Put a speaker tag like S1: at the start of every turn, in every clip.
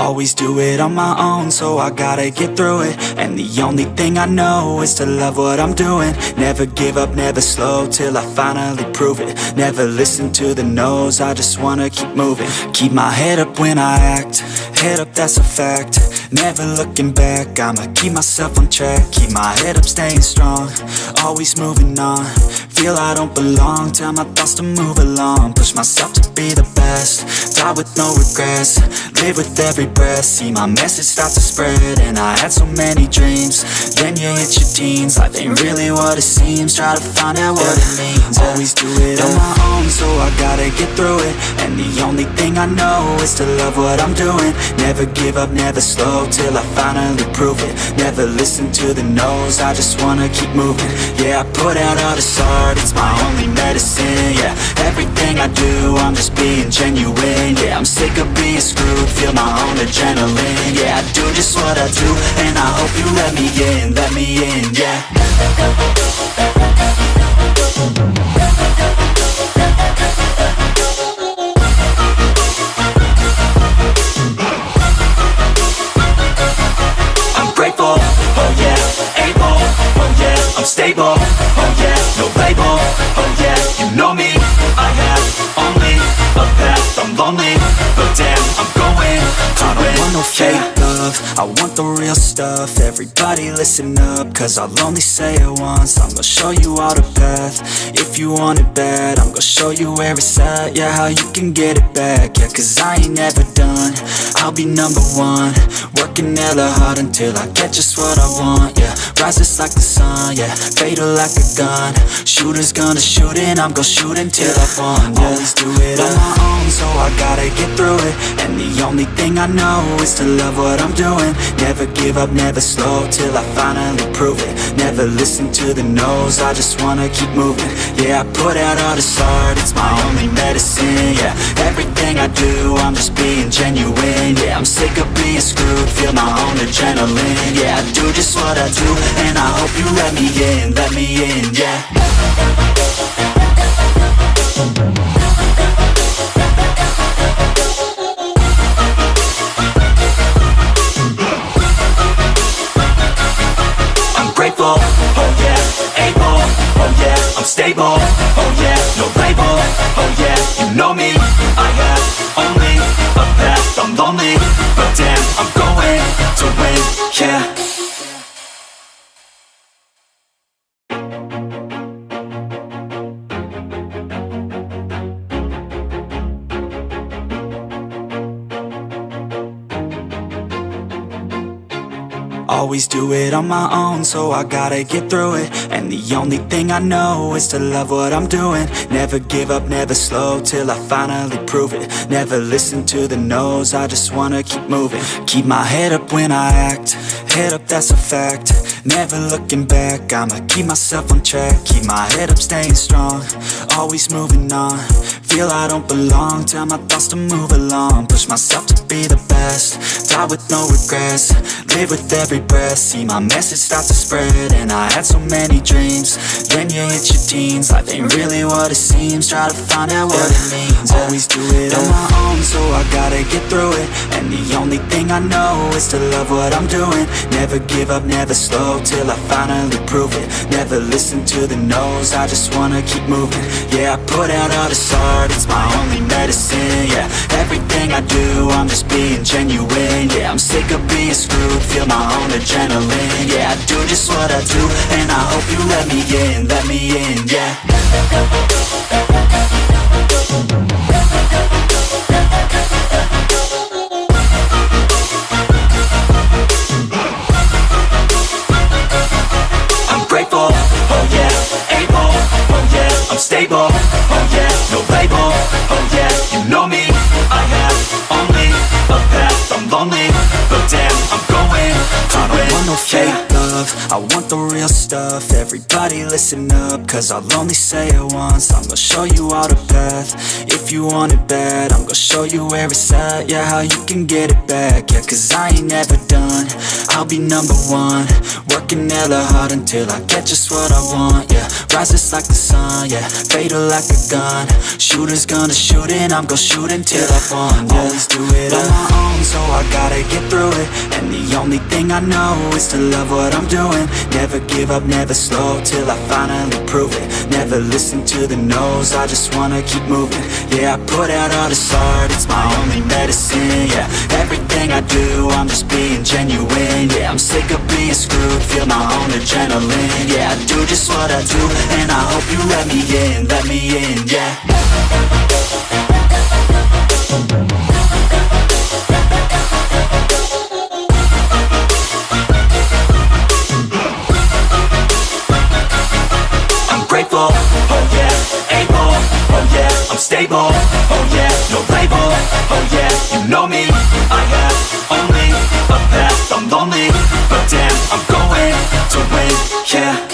S1: Always do it on my own, so I gotta get through it. And the only thing I know is to love what I'm doing. Never give up, never slow, till I finally prove it. Never listen to the no's, I just wanna keep moving. Keep my head up when I act, head up, that's a fact. Never looking back, I'ma keep myself on track. Keep my head up, staying strong, always moving on. Feel I don't belong, tell my thoughts to move along. Push myself to be the best, die with no regrets. Live with every breath, see my message start to spread. And I had so many dreams, then you hit your teens. Life ain't really what it seems, try to find out what it means. Always do it on my own, so I gotta get through it. And the only thing I know is to love what I'm doing. Never give up, never slow, till I finally prove it. Never listen to the no's, I just wanna keep moving. Yeah, I put out all this art, it's my only medicine. Yeah, everything I do, I'm just being genuine. Yeah, I'm sick of being screwed, feel my own adrenaline. Yeah, I do just what I do, and I hope you let me in, yeah. I'm grateful, oh yeah, able, oh yeah, I'm stable, oh yeah, no label, oh yeah, you know me, I have only a path, I'm lonely, but damn, I'm going to win. I don't want no fake love, I want the real stuff. Everybody listen up, cause I'll only say it once. I'm gonna show you all the path, if you want it bad. I'm gonna show you where it's at, yeah, how you can get it back. Yeah, cause I ain't never done, I'll be number one. Working hella hard until I get just what I want, yeah. Rises like the sun, yeah, fatal like a gun. Shooter's gonna shoot and I'm gonna shoot until I won, yeah. Always do it on my own, so I gotta get through it. And the only thing I know is to love what I'm doing. Never give up, never slow, till I finally prove it. Never listen to the no's, I just wanna keep moving. Yeah, I put out all this art, it's my only medicine. Yeah, everything I do, I'm just being genuine. Yeah, I'm sick of being screwed, feel my own adrenaline. Yeah, I do just what I do, and I hope you let me in, yeah. Grateful, oh yeah, able, oh yeah, I'm stable, oh yeah, no label, oh yeah, you know me, I have only a path, I'm lonely, but damn, I'm going to win, yeah. Always do it on my own, so I gotta get through it. And the only thing I know is to love what I'm doing. Never give up, never slow, till I finally prove it. Never listen to the no's, I just wanna keep moving. Keep my head up when I act, head up, that's a fact. Never looking back, I'ma keep myself on track. Keep my head up, staying strong, always moving on. Feel I don't belong, tell my thoughts to move along. Push myself to be the best, die with no regrets. Live with every breath, see my message start to spread. And I had so many dreams, then you hit your teens. Life ain't really what it seems, try to find out what it means. Always do it on my own, so I gotta get through it. And the only thing I know is to love what I'm doing. Never give up, never slow, till I finally prove it. Never listen to the no's, I just wanna keep moving. Yeah, I put out all this art, it's my only medicine. Yeah, everything I do, I'm just being genuine. Yeah, I'm sick of being screwed, feel my own adrenaline. Yeah, I do just what I do, and I hope you let me in, yeah. I'm grateful, oh yeah, able, oh yeah, I'm stable, oh yeah, no label, oh yeah, you know me, I have only a path, I'm lonely, but damn, I'm going to win. I don't want no fake love, love, I want the real stuff. Everybody listen up, cause I'll only say it once. I'm gonna show you all the path. If you want it bad, I'm gonna show you where it's at. Yeah, how you can get it back. Yeah, cause I ain't never done, I'll be number one. Working hella hard until I get just what I want. Yeah, rises like the sun, yeah, fatal like a gun. Shooters gonna shoot and I'm gonna shoot until I won. Yeah, always do it on my own, so I gotta get through it. And the only thing I know is to love what I'm doing. Never give up, never slow, till I finally prove it. Never listen to the no's, I just wanna keep moving. Yeah, I put out all this art, it's my only medicine. Yeah, everything I do, I'm just being genuine. Yeah, I'm sick of being screwed, feel my own adrenaline. Yeah, I do just what I do, and I hope you let me in, yeah. Grateful, oh yeah, able, oh yeah, I'm stable, oh yeah, no label, oh yeah, you know me, I have only a path, I'm lonely, but damn, I'm going to win, yeah.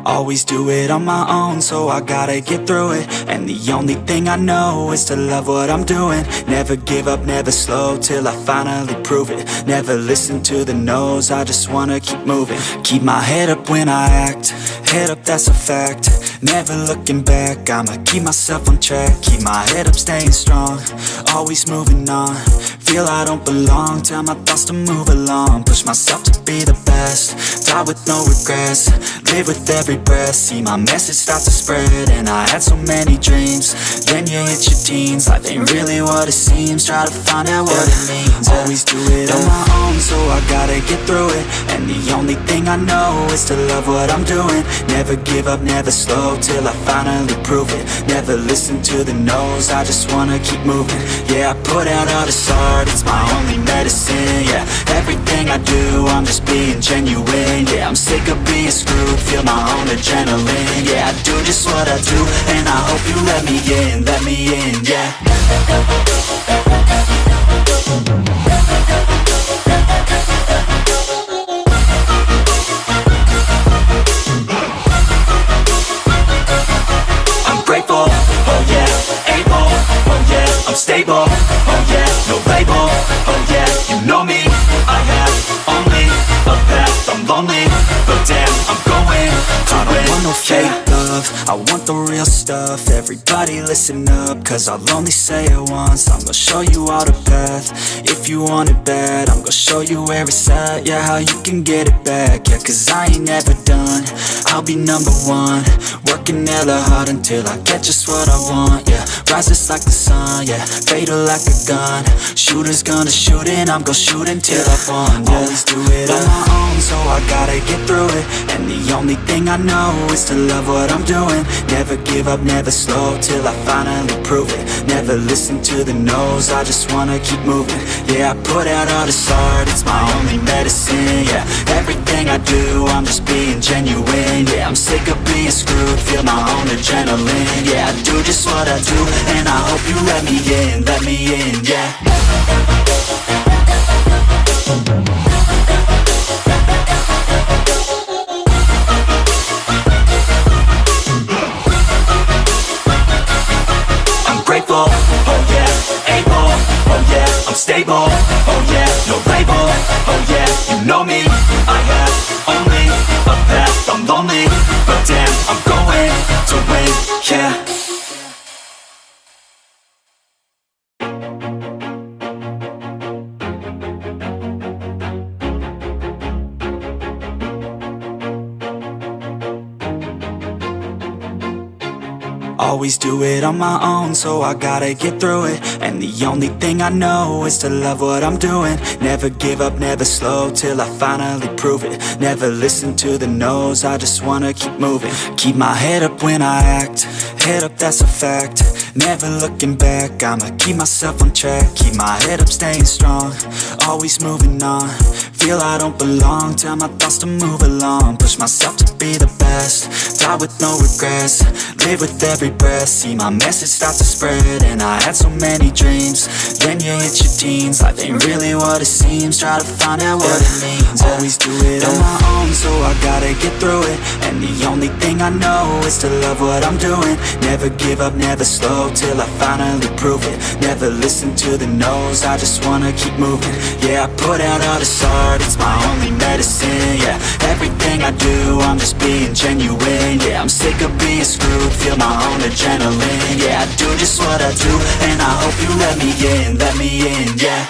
S1: Always do it on my own, so I gotta get through it. And the only thing I know is to love what I'm doing. Never give up, never slow, till I finally prove it. Never listen to the no's, I just wanna keep moving. Keep my head up when I act, head up, that's a fact. Never looking back, I'ma keep myself on track. Keep my head up, staying strong, always moving on. Feel I don't belong, tell my thoughts to move along. Push myself to be the best, die with no regrets. Live with every breath, see my message start to spread. And I had so many dreams, then you hit your teens. Life ain't really what it seems, try to find out what it means. Always do it on my own, so I gotta get through it. And the only thing I know is to love what I'm doing. Never give up, never slow, till I finally prove it. Never listen to the no's, I just wanna keep moving. Yeah, I put out all this art, it's my only medicine. Yeah, everything I do, I'm just being genuine. Yeah, I'm sick of being screwed, feel my own adrenaline. Yeah, I do just what I do, and I hope you let me in, yeah. I'm grateful, oh yeah, able, oh yeah, I'm stable, oh yeah, no label, oh yeah, you know me, I have only a path, I'm lonely, but damn, I'm going to win. I don't want no fake love, I want the real stuff. Everybody listen up, cause I'll only say it once. I'm gonna show you all the path. If you want it bad, I'm gonna show you where it's at. Yeah, how you can get it back. Yeah, cause I ain't never done, I'll be number one. Working hella hard until I get just what I want. Yeah, rises like the sun, yeah, fatal like a gun. Shooters gonna shoot and I'm gonna shoot until I won. Yeah, always do it on my own, so I gotta get through it. And the only thing I know is to love what I'm doing. Never give up, never slow, till I finally prove it. Never listen to the no's, I just wanna keep moving. Yeah, I put out all this art, it's my only medicine. Yeah, everything I do, I'm just being genuine. Yeah, I'm sick of being screwed, feel my own adrenaline. Yeah, I do just what I do, and I hope you let me in, yeah. Grateful, oh yeah, able, oh yeah, I'm stable, oh yeah, no label, oh yeah, you know me, I have only a path, I'm lonely, but damn, I'm going to win, yeah. Always do it on my own, so I gotta get through it. And the only thing I know is to love what I'm doing. Never give up, never slow, till I finally prove it. Never listen to the no's, I just wanna keep moving. Keep my head up when I act, head up, that's a fact. Never looking back, I'ma keep myself on track. Keep my head up, staying strong, always moving on. Feel I don't belong, tell my thoughts to move along. Push myself to be the best, die with no regrets. Live with every breath, see my message start to spread. And I had so many dreams, then you hit your teens. Life ain't really what it seems, try to find out what it means. Always do it on my own, so I gotta get through it. And the only thing I know is to love what I'm doing. Never give up, never slow, till I finally prove it. Never listen to the no's, I just wanna keep moving. Yeah, I put out all this art, it's my only medicine. Yeah, everything I do, I'm just being genuine. Yeah, I'm sick of being screwed, feel my own adrenaline. Yeah, I do just what I do, and I hope you let me in, yeah.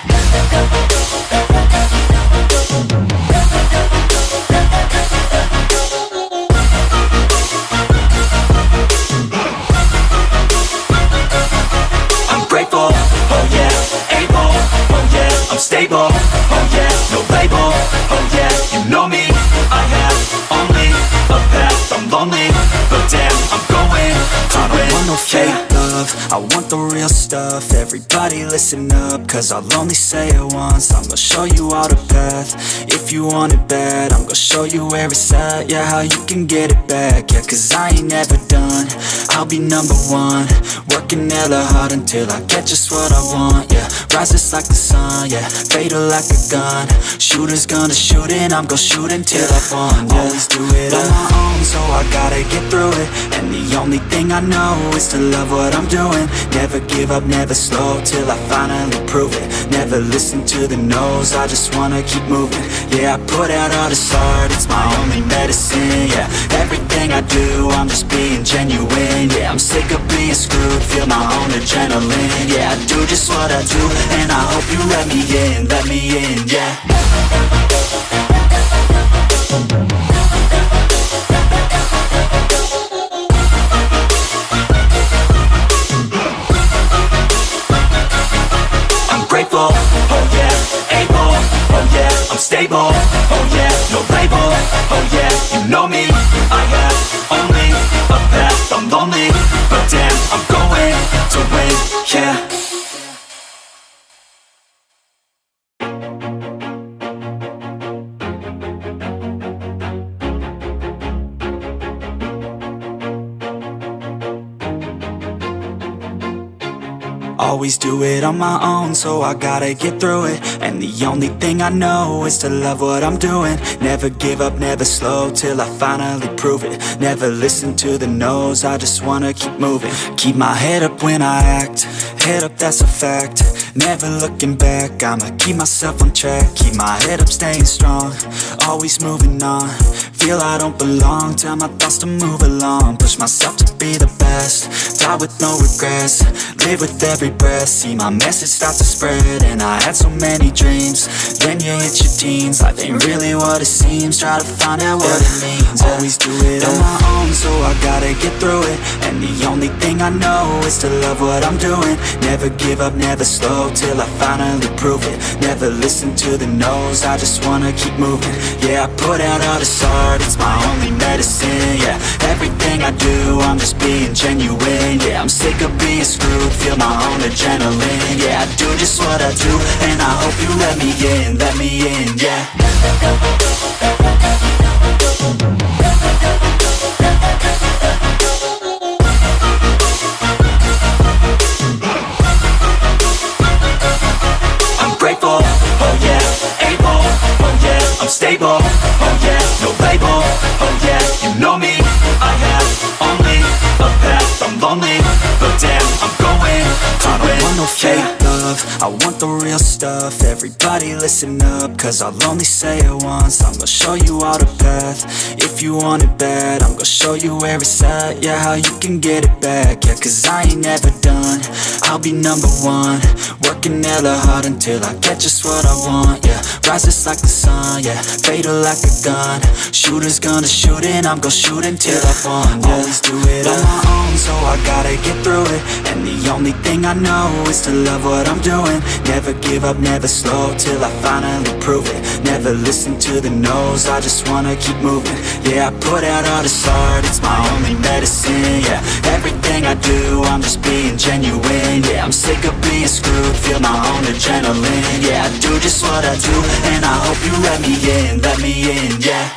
S1: I'm grateful, oh yeah, able, oh yeah, I'm stable, oh yeah, no label, oh yeah, you know me, I have only a path, I'm lonely, but damn, I'm going to win. I don't want no fake love, I want the real stuff. Everybody listen up, cause I'll only say it once. I'm gonna show you all the path, if you want it bad. I'm gonna show you where it's at, yeah, how you can get it back. Yeah, cause I ain't never done, I'll be number one. Working hella hard until I get just what I want, yeah. Rises like the sun, yeah, fatal like a gun. Shooter's gonna shoot and I'm gonna shoot until I won, yeah. Always do it on my own, so I gotta get through it. And the only thing I know is to love what I'm doing. Never give up, never slow, till I finally prove it. Never listen to the no's, I just wanna keep moving. Yeah, I put out all this art, it's my only medicine. Yeah, everything I do, I'm just being genuine. Yeah, I'm sick of being screwed, feel my own adrenaline. Yeah, I do just what I do, and I hope you let me in, yeah. I'm grateful, oh yeah, able, oh yeah, I'm stable, oh yeah, no label, oh yeah, you know me, I have only a path, I'm lonely, but damn, I'm going to win, yeah. Always do it on my own, so I gotta get through it. And the only thing I know is to love what I'm doing. Never give up, never slow, till I finally prove it. Never listen to the no's, I just wanna keep moving. Keep my head up when I act, head up, that's a fact. Never looking back, I'ma keep myself on track. Keep my head up, staying strong, always moving on. Feel I don't belong, tell my thoughts to move along. Push myself to be the best, die with no regrets. Live with every breath, see my message start to spread. And I had so many dreams, then you hit your teens. Life ain't really what it seems, try to find out what it means. Always do it on my own, so I gotta get through it. And the only thing I know is to love what I'm doing. Never give up, never slow, till I finally prove it. Never listen to the no's, I just wanna keep moving. Yeah, I put out all this art, it's my only medicine. Yeah, everything I do, I'm just being genuine. Yeah, I'm sick of being screwed, feel my own adrenaline. Yeah, I do just what I do, and I hope you let me in, yeah. I'm grateful, oh yeah, able, oh yeah, I'm stable, oh yeah, no label, oh yeah, you know me, I have only a path, I'm lonely, but damn, I'm going to win. I don't want no fake love, I want the real stuff. Everybody listen up, cause I'll only say it once. I'm gonna show you all the path, if you want it bad. I'm gonna show you where it's at, yeah, how you can get it back. Yeah, cause I ain't never done, I'll be number one. Working hella hard until I get just what I want, yeah. Rises like the sun, yeah, fatal like a gun. Shooter's gonna shoot and I'm gonna shoot until I won, yeah. Always do it on my own, so I gotta get through it. And the only thing I know is to love what I'm doing. Never give up, never slow, till I finally prove it. Never listen to the no's, I just wanna keep moving. Yeah, I put out all this art, it's my only medicine. Yeah, everything I do, I'm just being genuine. Yeah, I'm sick of being screwed, feel my own adrenaline. Yeah, I do just what I do, and I hope you let me in, yeah.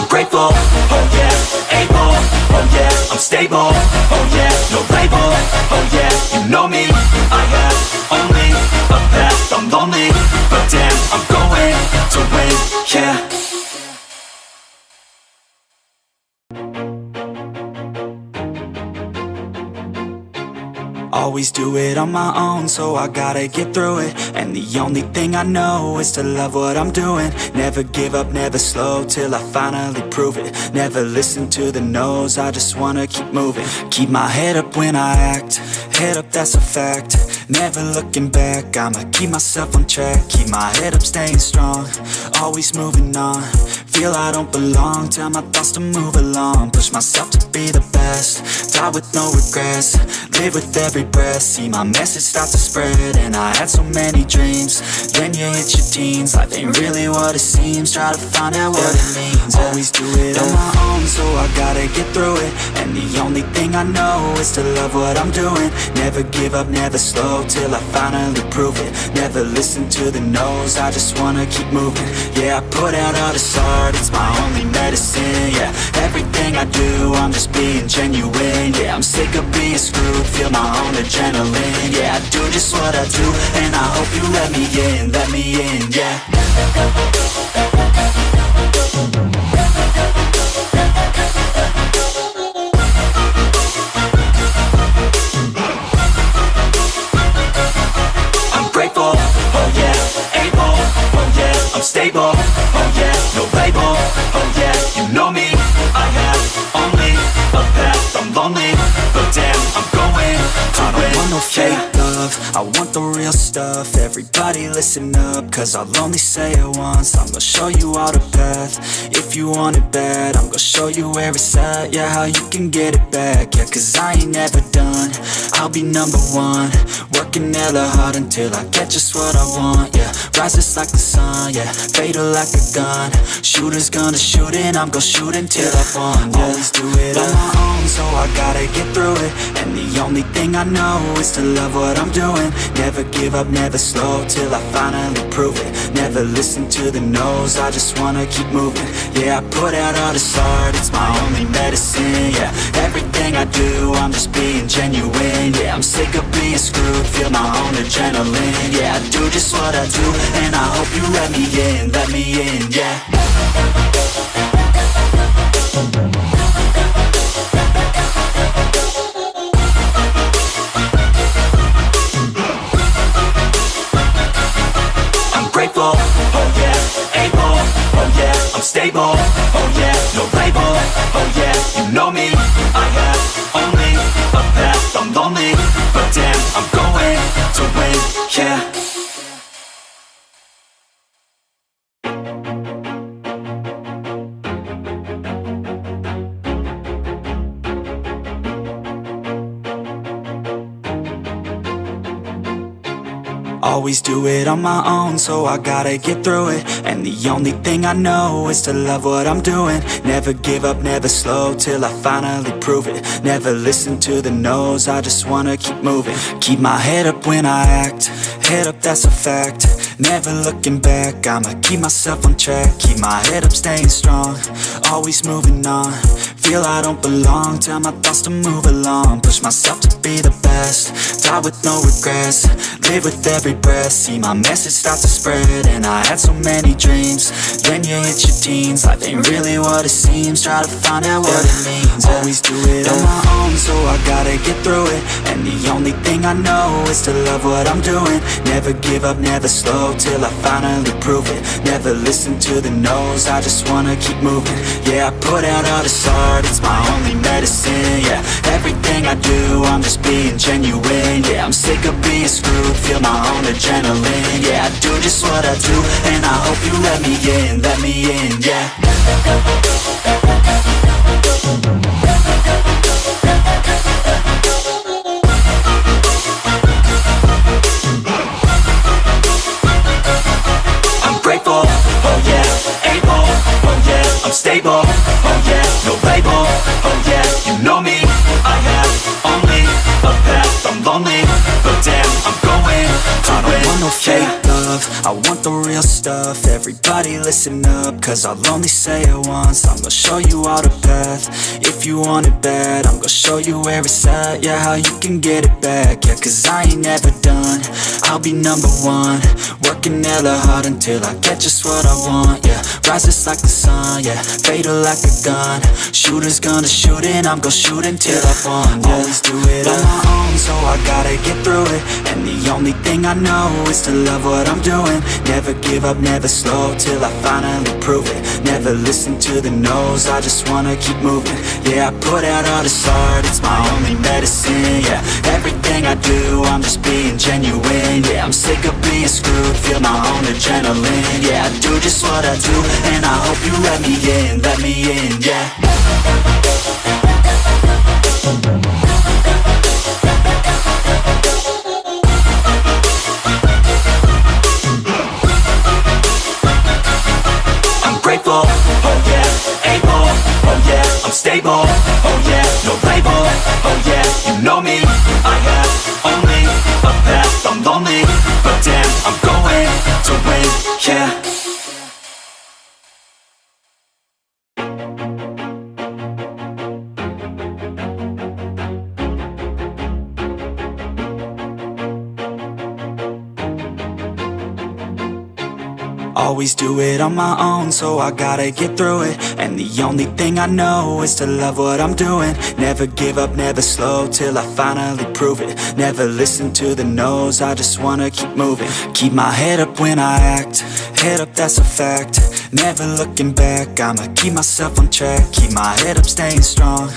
S1: Grateful, oh yeah, able, oh yeah, I'm stable, oh yeah, no label, oh yeah, you know me, I have only a path, I'm lonely, but damn, I'm going to win, yeah. Always do it on my own, so I gotta get through it. And the only thing I know is to love what I'm doing. Never give up, never slow, till I finally prove it. Never listen to the no's, I just wanna keep moving. Keep my head up when I act, head up, that's a fact. Never looking back, I'ma keep myself on track. Keep my head up, staying strong, always moving on. Feel I don't belong, tell my thoughts to move along. Push myself to be the best, die with no regrets. Live with every breath, see my message start to spread. And I had so many dreams, then you hit your teens. Life ain't really what it seems, try to find out what it means. Always do it on my own, so I gotta get through it. And the only thing I know is to love what I'm doing. Never give up, never slow, till I finally prove it. Never listen to the no's, I just wanna keep moving. Yeah, I put out all this art, it's my only medicine. Yeah, everything I do, I'm just being genuine. Yeah, I'm sick of being screwed, feel my own adrenaline. Yeah, I do just what I do, and I hope you let me in, yeah. I'm grateful, oh yeah, able, oh yeah, I'm stable, oh yeah, no label, oh yeah, you know me, I have only a path, I'm lonely, but damn, I'm going to win. I don't want no fake love, I want the real stuff. Everybody listen up, cause I'll only say it once. I'm gonna show you all the path, if you want it bad. I'm gonna show you where it's at, yeah, how you can get it back. Yeah, cause I ain't never done, I'll be number one. Working hella hard until I get just what I want, yeah. Rises like the sun, yeah, fatal like a gun. Shooters gonna shoot and I'm gonna shoot until I won, yeah. Always do it on my own, so I gotta get through it. And the only thing I know is to love what I'm doing. Never give up, never slow, till I finally prove it. Never listen to the no's, I just wanna keep moving. Yeah, I put out all this art, it's my only medicine. Yeah, everything I do, I'm just being genuine. Yeah, I'm sick of being screwed, feel my own adrenaline. Yeah, I do just what I do, and I hope you let me in, yeah. Grateful, oh yeah, able, oh yeah, I'm stable, oh yeah, no label, oh yeah, you know me, I have only a path, I'm lonely, but damn, I'm going to win, yeah. Always do it on my own, so I gotta get through it. And the only thing I know is to love what I'm doing. Never give up, never slow, till I finally prove it. Never listen to the no's, I just wanna keep moving. Keep my head up when I act, head up, that's a fact. Never looking back, I'ma keep myself on track. Keep my head up, staying strong, always moving on. Feel I don't belong, tell my thoughts to move along. Push myself to be the best, die with no regrets. Live with every breath, see my message start to spread. And I had so many dreams, then you hit your teens. Life ain't really what it seems, try to find out what it means. Always do it on my own, so I gotta get through it. And the only thing I know is to love what I'm doing. Never give up, never slow, till I finally prove it. Never listen to the no's, I just wanna keep moving. Yeah, I put out all this art, it's my only medicine. Yeah, everything I do, I'm just being genuine. Yeah, I'm sick of being screwed, feel my own adrenaline. Yeah, I do just what I do, and I hope you let me in, yeah. love, I want the real stuff. Everybody listen up, cause I'll only say it once. I'm gonna show you all the path. If you want it bad, I'm gonna show you where it's at. Yeah, how you can get it back. Yeah, cause I ain't never done, I'll be number one. Working hella hard until I get just what I want. Yeah, rises like the sun, yeah, fatal like a gun. Shooters gonna shoot and I'm gonna shoot until I won. Yeah, always do it on my own, so I gotta get through it. And the only thing I know is to love what I'm doing. Never give up, never slow, till I finally prove it. Never listen to the no's, I just wanna keep moving. Yeah, I put out all this art, it's my only medicine. Yeah, everything I do, I'm just being genuine. Yeah, I'm sick of being screwed, feel my own adrenaline. Yeah, I do just what I do, and I hope you let me in, yeah. Grateful, oh yeah, able, oh yeah, I'm stable, oh yeah, no label, oh yeah, you know me, I have only a path, I'm lonely, but damn, I'm going to win, yeah. Always do it on my own, so I gotta get through it. And the only thing I know is to love what I'm doing. Never give up, never slow, till I finally prove it. Never listen to the no's, I just wanna keep moving. Keep my head up when I act, head up, that's a fact. Never looking back, I'ma keep myself on track. Keep my head up, staying strong,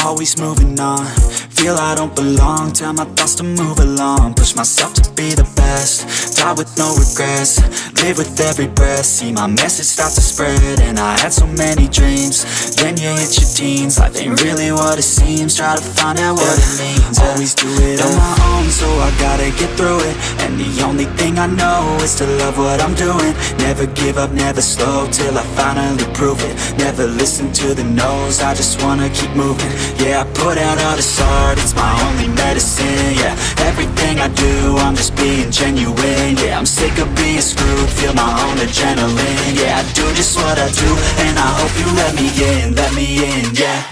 S1: always moving on. Feel I don't belong, tell my thoughts to move along. Push myself to be the best, die with no regrets. Live with every breath, see my message start to spread. And I had so many dreams, then you hit your teens. Life ain't really what it seems, try to find out what it means. Always do it on my own, so I gotta get through it. And the only thing I know is to love what I'm doing. Never give up, never slow, till I finally prove it. Never listen to the no's, I just wanna keep moving. Yeah, I put out all this art, it's my only medicine. Yeah, everything I do, I'm just being genuine. Yeah, I'm sick of being screwed, feel my own adrenaline. Yeah, I do just what I do, and I hope you let me in, yeah.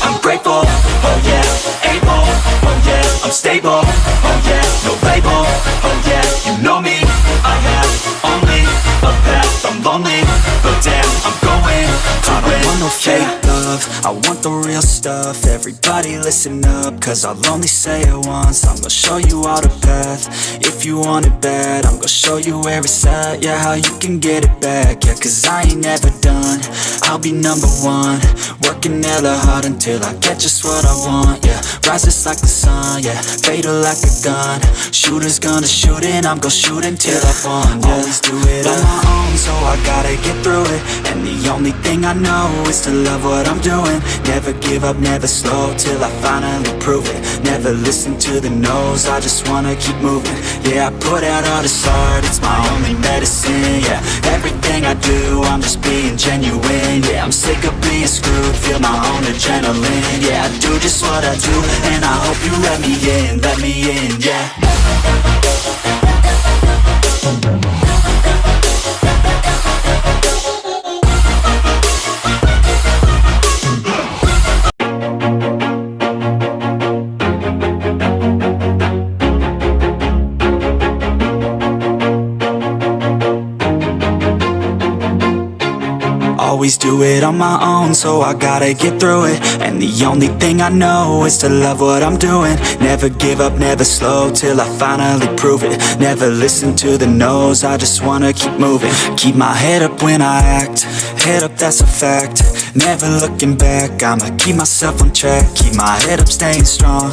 S1: I'm grateful, oh yeah, able, oh yeah, I'm stable, oh yeah, no label, oh yeah, you know me, I have only a path, I'm lonely, but damn, I'm going to win. I don't want no fake love, I want the real stuff. Everybody listen up, cause I'll only say it once. I'm gonna show you all the path. If you want it bad, I'm gonna show you where it's at. Yeah, how you can get it back. Yeah, cause I ain't never done, I'll be number one. Working hella hard until I get just what I want. Yeah, rises like the sun, yeah, fatal like a gun. Shooters gonna shoot and I'm gonna shoot until I won. Yeah, always do it on my own, so I gotta get through it. And the only thing I know is to love what I'm doing. Never give up, never slow, till I finally prove it. Never listen to the no's, I just wanna keep moving. Yeah, I put out all this art, it's my only medicine. Yeah, everything I do, I'm just being genuine. Yeah, I'm sick of being screwed, feel my own adrenaline. Yeah, I do just what I do, and I hope you let me in, yeah. Always do it on my own, so I gotta get through it. And the only thing I know is to love what I'm doing. Never give up, never slow, till I finally prove it. Never listen to the no's, I just wanna keep moving. Keep my head up when I act, head up, that's a fact. Never looking back, I'ma keep myself on track. Keep my head up, staying strong,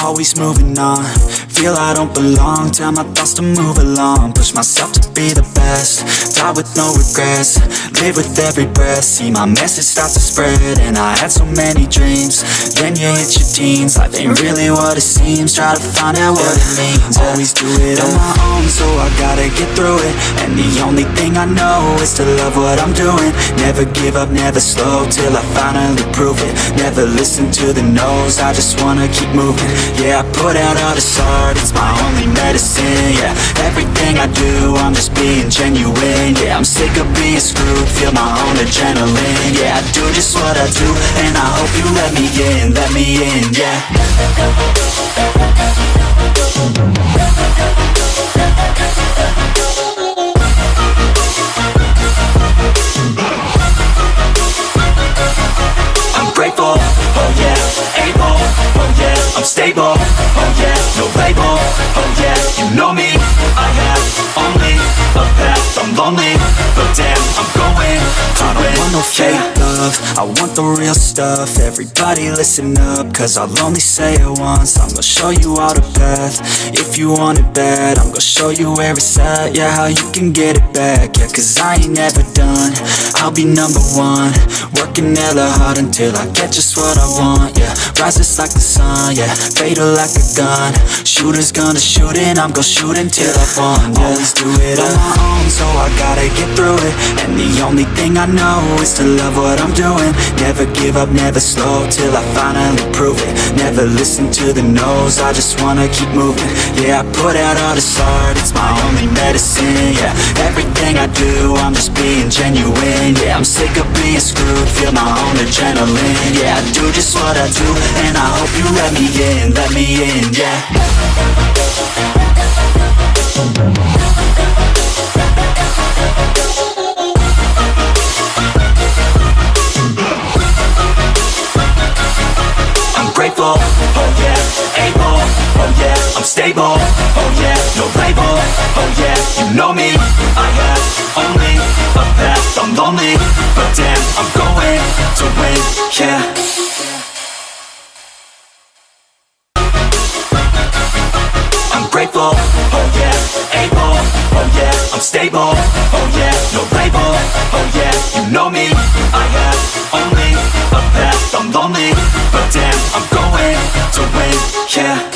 S1: always moving on. Feel I don't belong, tell my thoughts to move along. Push myself to be the best, die with no regrets, live with every breath. See my message start to spread, and I had so many dreams. Then you hit your teens, life ain't really what it seems. Try to find out what it means. Always do it on my own, so I gotta get through it. And the only thing I know is to love what I'm doing. Never give up, never slow, till I finally prove it. Never listen to the no's, I just wanna keep moving. Yeah, I put out all this art, it's my only medicine. Yeah, everything I do, I'm just being genuine. Yeah, I'm sick of being screwed, feel my own adrenaline. Yeah, I do just what I do, and I hope you let me in, yeah. I'm grateful, oh yeah, able, oh yeah, I'm stable, oh yeah, no label, oh yeah, you know me, I have only a path, I'm lonely, but damn, I'm going to win. I don't want no fake love, I want the real stuff. Everybody listen up, cause I'll only say it once. I'm gonna show you all the path, if you want it bad. I'm gonna show you where it's at, yeah, how you can get it back. Yeah, cause I ain't never done, I'll be number one. Working hella hard until I get just what I want, yeah. Rises like the sun, yeah, fatal like a gun. Shooters gonna shoot and I'm gonna shoot until I won, yeah. Always do it on my own, so I gotta get through it. And the only thing I know is to love what I'm doing. Never give up, never slow, till I finally prove it. Never listen to the no's, I just wanna keep moving. Yeah, I put out all this art, it's my only medicine. Yeah, everything I do, I'm just being genuine. Yeah, I'm sick of being screwed, feel my own adrenaline. Yeah, I do just what I do, and I hope you let me in, yeah. I'm grateful, oh yeah, able, oh yeah, I'm stable, oh yeah, no label, oh yeah, you know me, I have only a path, I'm lonely, but damn, I'm going to win, yeah. I'm grateful, oh yeah, able, oh yeah, I'm stable, oh yeah, no label, oh yeah, you know me, I have only a path, I'm lonely, but damn, I'm going to win, yeah.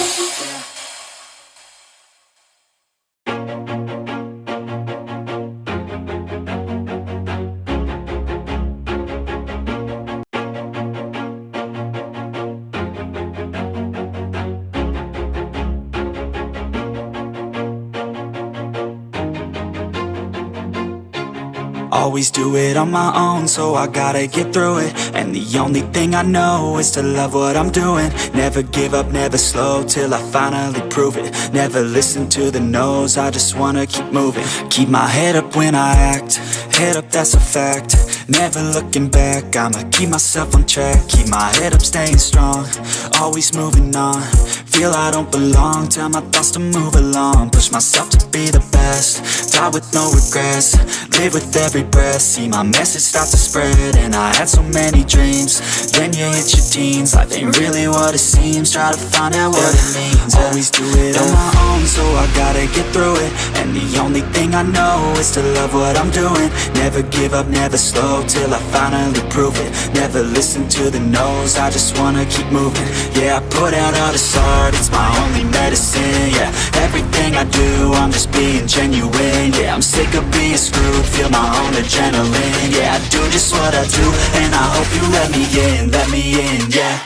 S1: Always do it on my own, so I gotta get through it. And the only thing I know is to love what I'm doing. Never give up, never slow, till I finally prove it. Never listen to the no's, I just wanna keep moving. Keep my head up when I act, head up, that's a fact. Never looking back, I'ma keep myself on track. Keep my head up, staying strong, always moving on. Feel I don't belong, tell my thoughts to move along. Push myself to be the best, die with no regrets, live with every breath. See my message start to spread, and I had so many dreams. Then you hit your teens, life ain't really what it seems. Try to find out what it means. Always do it on my own, so I gotta get through it. And the only thing I know is to love what I'm doing. Never give up, never slow, till I finally prove it. Never listen to the no's, I just wanna keep moving. Yeah, I put out all this art, it's my only medicine. Yeah, everything I do, I'm just being genuine. Yeah, I'm sick of being screwed, feel my own adrenaline. Yeah, I do just what I do, and I hope you let me in, yeah.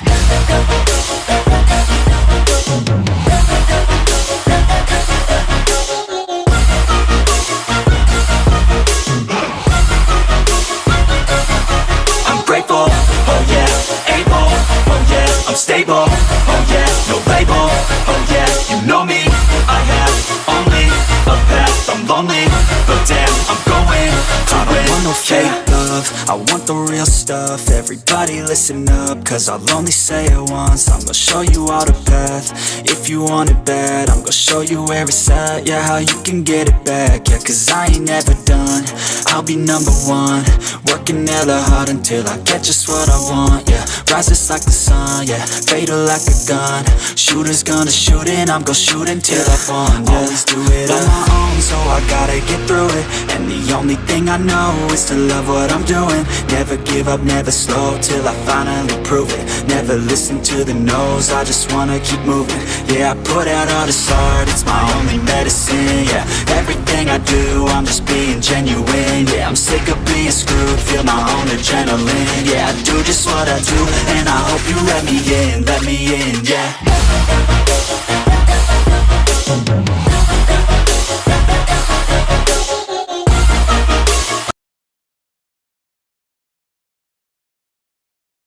S1: I'm grateful, oh yeah, able, oh yeah, I'm stable, oh yeah, no label, oh yeah, you know me, I have only a path, I'm lonely, but damn, I'm going to win. I don't want no fake love, I want the real stuff. Everybody listen up, cause I'll only say it once. I'm gonna show you all the path, if you want it bad. I'm gonna show you where it's at, yeah, how you can get it back. Yeah, cause I ain't never done, I'll be number one. Working hella hard until I get just what I want, yeah. Rises like the sun, yeah, fatal like a gun. Shooters gonna shoot and I'm gonna shoot until I won, yeah. Always do it on my own, so I gotta get through it. And the only thing I know is to love what I'm doing. Never give up, never slow, till I finally prove it. Never listen to the no's, I just wanna keep moving. Yeah, I put out all this art, it's my only medicine. Yeah, everything I do, I'm just being genuine. Yeah, I'm sick of being screwed, feel my own adrenaline. Yeah, I do just what I do, and I hope you let me in, yeah.